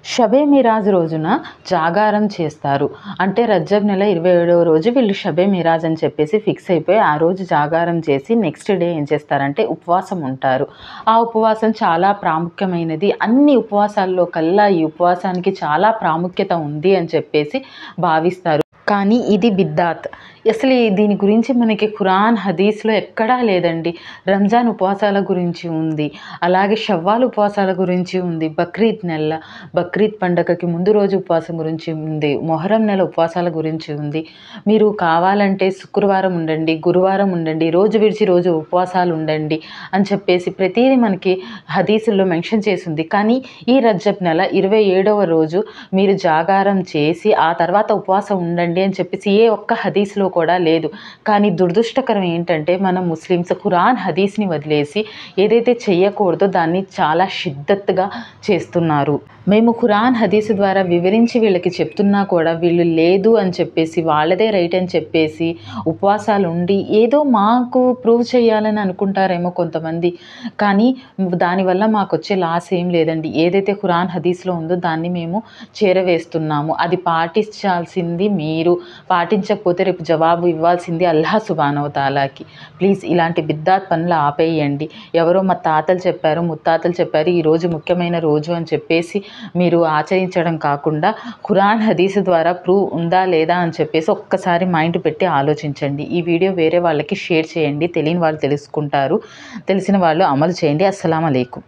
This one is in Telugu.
షబే మిరాజ్ రోజున జాగారం చేస్తారు. అంటే రజబ్ నెల 27వ రోజు వీళ్ళు షబే మిరాజ్ అని చెప్పేసి ఫిక్స్ అయిపోయి ఆ రోజు జాగారం చేసి నెక్స్ట్ డే ఏం చేస్తారంటే ఉపవాసం ఉంటారు. ఆ ఉపవాసం చాలా ప్రాముఖ్యమైనది. అన్ని ఉపవాసాల్లో కల్లా ఈ ఉపవాసానికి చాలా ప్రాముఖ్యత ఉంది అని చెప్పేసి భావిస్తారు. కానీ ఇది బిద్దాత్. అసలు దీని గురించి మనకి ఖురాన్, హదీస్‌లో ఎక్కడా లేదండి. రంజాన్ ఉపవాసాల గురించి ఉంది. అలాగే షవ్వాల్ ఉపవాసాల గురించి ఉంది. బక్రీద్ పండగకి ముందు రోజు ఉపవాసం గురించి ఉంది. మొహర్రం నెల ఉపవాసాల గురించి ఉంది. మీరు కావాలంటే శుక్రవారం ఉండండి, గురువారం ఉండండి, రోజు విడిచి రోజు ఉపవాసాలు ఉండండి అని చెప్పేసి ప్రతీదీ మనకి హదీసుల్లో మెన్షన్ చేసుంది. కానీ ఈ రజబ్ నెల 27వ రోజు మీరు జాగారం చేసి ఆ తర్వాత ఉపవాసం ఉండండి అని చెప్పేసి ఏ ఒక్క హదీస్‌లో కూడా లేదు. కానీ దురదృష్టకరం ఏంటంటే మన ముస్లిమ్స్ ఖురాన్, హదీస్‌ని వదిలేసి ఏదైతే చెయ్యకూడదో దాన్ని చాలా షిద్దత్తుగా చేస్తున్నారు. మేము ఖురాన్, హదీస్ ద్వారా వివరించి వీళ్ళకి చెప్తున్నా కూడా వీళ్ళు లేదు అని చెప్పేసి వాళ్ళదే రైట్ అని చెప్పేసి ఉపవాసాలు ఉండి ఏదో మాకు ప్రూవ్ చేయాలని అనుకుంటారేమో కొంతమంది. కానీ దానివల్ల మాకొచ్చే లాస్ ఏం లేదండి. ఏదైతే ఖురాన్, హదీస్‌లో ఉందో దాన్ని మేము చేరవేస్తున్నాము. అది పాటించాల్సింది మీరు. పాటించకపోతే రేపు జవాబు ఇవ్వాల్సింది అల్లాహ్ సుబ్హానహు వ తఆలాకి. ప్లీజ్ ఇలాంటి బిద్దాత్ పనులు ఆపేయండి. ఎవరో మా తాతలు చెప్పారు, ముత్తాతలు చెప్పారు ఈరోజు ముఖ్యమైన రోజు అని చెప్పేసి మీరు ఆచరించడం కాకుండా ఖురాన్, హదీస్ ద్వారా ప్రూవ్ ఉందా లేదా అని చెప్పేసి ఒక్కసారి మైండ్ పెట్టి ఆలోచించండి. ఈ వీడియో వేరే వాళ్ళకి షేర్ చేయండి. తెలియని వాళ్ళు తెలుసుకుంటారు. తెలిసిన వాళ్ళు అమలు చేయండి. అస్సలాము అలైకుం.